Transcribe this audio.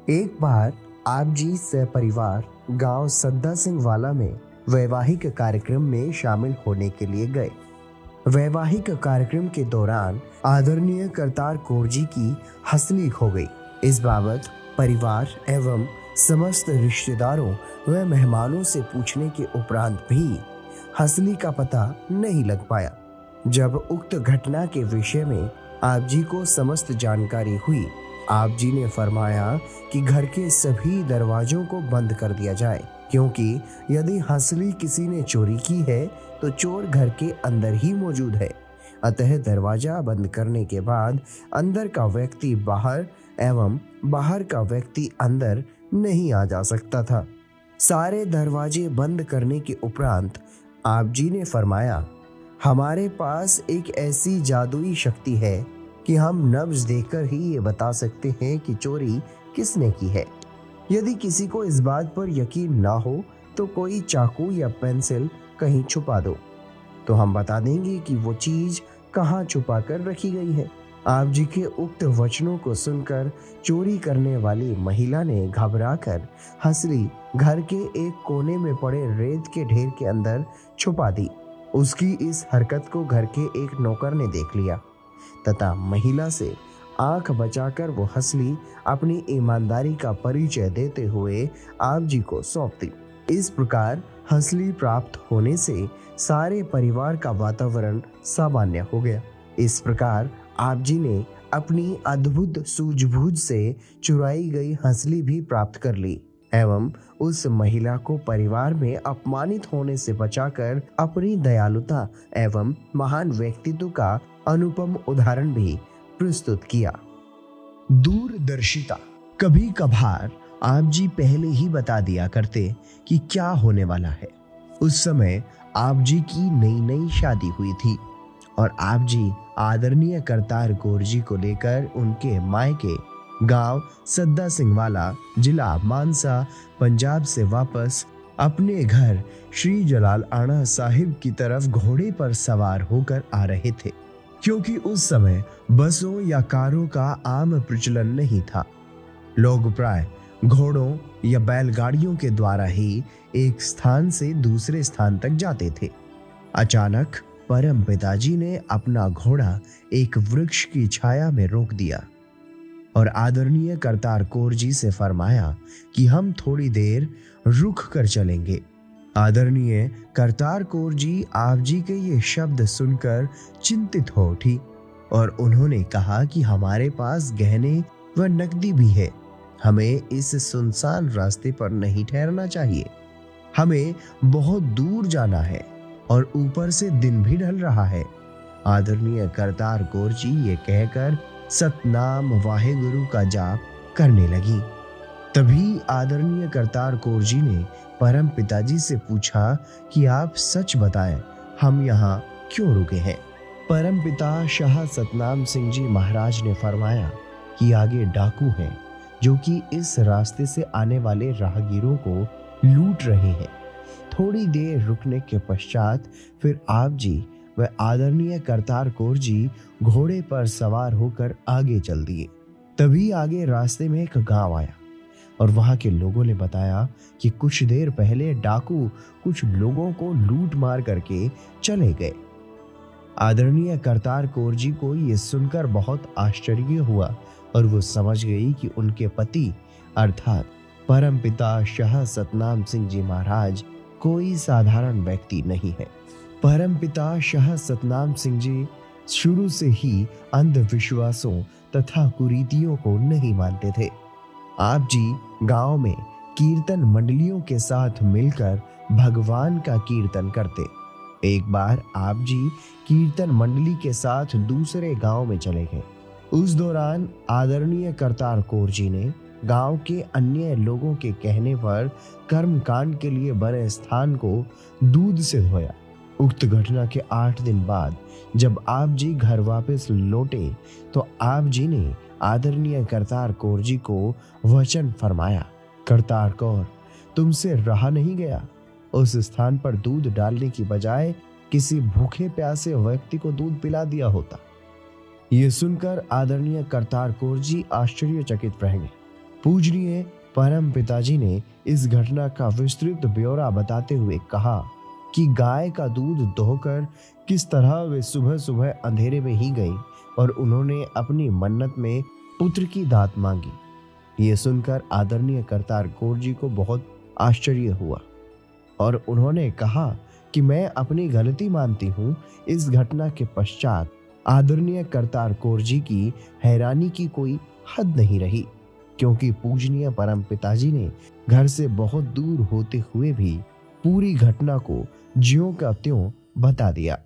एक बार आप जी सपरिवार गांव सद्दा सिंह वाला में वैवाहिक कार्यक्रम में शामिल होने के लिए गए। वैवाहिक कार्यक्रम के दौरान आदरणीय करतार कौर जी की हंसली खो गई। इस बाबत परिवार एवं समस्त रिश्तेदारों व मेहमानों से पूछने के उपरांत भी हंसली का पता नहीं लग पाया। जब उक्त घटना के विषय में आप जी को समस्त जानकारी हुई, आप जी ने फरमाया कि घर के सभी दरवाजों को बंद कर दिया जाए, क्योंकि यदि हंसली किसी ने चोरी की है तो चोर घर के अंदर ही मौजूद है। अतः दरवाजा बंद करने के बाद अंदर का व्यक्ति बाहर एवं बाहर का व्यक्ति अंदर नहीं आ जा सकता था। सारे दरवाजे बंद करने के उपरांत आप जी ने फरमाया, हमारे पास एक ऐसी जादुई शक्ति है कि हम नब्ज देखकर ही ये बता सकते हैं कि चोरी किसने की है। यदि किसी को इस बात पर यकीन ना हो तो कोई चाकू या पेंसिल कहीं छुपा दो, तो हम बता देंगे कि वो चीज कहाँ छुपा कर रखी गई है। आप जी के उक्त वचनों को सुनकर चोरी करने वाली महिला ने घबराकर हंसली घर के एक कोने में पड़े रेत के ढेर के अंदर छुपा दी। उसकी इस हरकत को घर के एक नौकर ने देख लिया तथा महिला से आंख बचाकर वो हंसली अपनी ईमानदारी का परिचय देते हुए आप जी को सौंप दी। इस प्रकार हंसली प्राप्त होने से सारे परिवार का वातावरण सामान्य हो गया। इस प्रकार आप जी ने अपनी अद्भुत सूझबूझ से चुराई गई हंसली भी प्राप्त कर ली एवं उस महिला को परिवार में अपमानित होने से बचाकर अपनी दयालुता एवं महान व्यक्तित्व का अनुपम उदाहरण भी प्रस्तुत किया। दूरदर्शिता। कभी कभार आप जी पहले ही बता दिया करते कि क्या होने वाला है। उस समय आप जी की नई नई शादी हुई थी और आप जी आदरणीय करतार कौर जी को लेकर उनके मायके गांव सद्दा सिंह वाला, जिला मानसा, पंजाब से वापस अपने घर श्री जलाल आना साहिब की तरफ घोड़े पर सवार होकर आ रहे थे। क्योंकि उस समय बसों या कारों का आम प्रचलन नहीं था, लोग प्राय घोड़ों या बैलगाड़ियों के द्वारा ही एक स्थान से दूसरे स्थान तक जाते थे। अचानक परम पिताजी ने अपना घोड़ा एक वृक्ष की छाया में रोक दिया और आदरणीय करतार कौर जी से फरमाया कि हम थोड़ी देर रुक कर चलेंगे। आदरणीय करतार कौर जी आप जी के ये शब्द सुनकर चिंतित हो उठी और उन्होंने कहा कि हमारे पास गहने व नकदी भी है, हमें इस सुनसान रास्ते पर नहीं ठहरना चाहिए। हमें बहुत दूर जाना है और ऊपर से दिन भी ढल रहा है। आदरणीय करतार कौर जी ये कहकर सतनाम वाहेगुरु का जाप करने लगी। तभी आदरणीय करतार कौर जी ने परम पिताजी से पूछा कि आप सच बताएं, हम यहाँ क्यों रुके हैं। परम पिता शाह सतनाम सिंह जी महाराज ने फरमाया कि आगे डाकू हैं जो कि इस रास्ते से आने वाले राहगीरों को लूट रहे हैं। थोड़ी देर रुकने के पश्चात फिर आप जी व आदरणीय करतार कौर जी घोड़े पर सवार होकर आगे चल दिए। तभी आगे रास्ते में एक गांव आया और वहां के लोगों ने बताया कि कुछ देर पहले डाकू कुछ लोगों को लूट मार करके चले गए। आदरणीय करतार कौर जी को ये सुनकर बहुत आश्चर्य हुआ और वो समझ गई कि उनके पति अर्थात परम पिता शाह सतनाम सिंह जी महाराज कोई साधारण व्यक्ति नहीं है। परम पिता शाह सतनाम सिंह जी शुरू से ही अंधविश्वासों तथा कुरीतियों को नहीं मानते थे। आप जी गांव में कीर्तन मंडलियों के साथ मिलकर भगवान का कीर्तन करते। एक बार आप जी कीर्तन मंडली के साथ दूसरे गांव में चले गए। उस दौरान आदरणीय करतार कौर जी ने गांव के अन्य लोगों के कहने पर कर्मकांड के लिए बने स्थान को दूध से धोया। उक्त घटना के 8 दिन बाद जब आप जी घर वापस लौटे तो आप जी ने आदरणीय करतार कौर जी को वचन फरमाया, करतार कौर, तुमसे रहा नहीं गया। उस स्थान पर दूध डालने की बजाय किसी भूखे प्यासे व्यक्ति को दूध पिला दिया होता। ये सुनकर आदरणीय करतार कौर जी आश्चर्यचकित रह गए। पूजनीय परम पिताजी ने इस घटना का विस्तृत ब्यौरा बताते हुए कहा कि गाय का दूध दोहकर किस तरह वे सुबह सुबह अंधेरे में ही गई और उन्होंने अपनी मन्नत में पुत्र की दात मांगी। ये सुनकर आदरणीय करतार कौर जी को बहुत आश्चर्य हुआ और उन्होंने कहा कि मैं अपनी गलती मानती हूँ। इस घटना के पश्चात आदरणीय करतार कौर जी की हैरानी की कोई हद नहीं रही, क्योंकि पूजनीय परम पिताजी ने घर से बहुत दूर होते हुए भी पूरी घटना को ज्यों का त्यों बता दिया।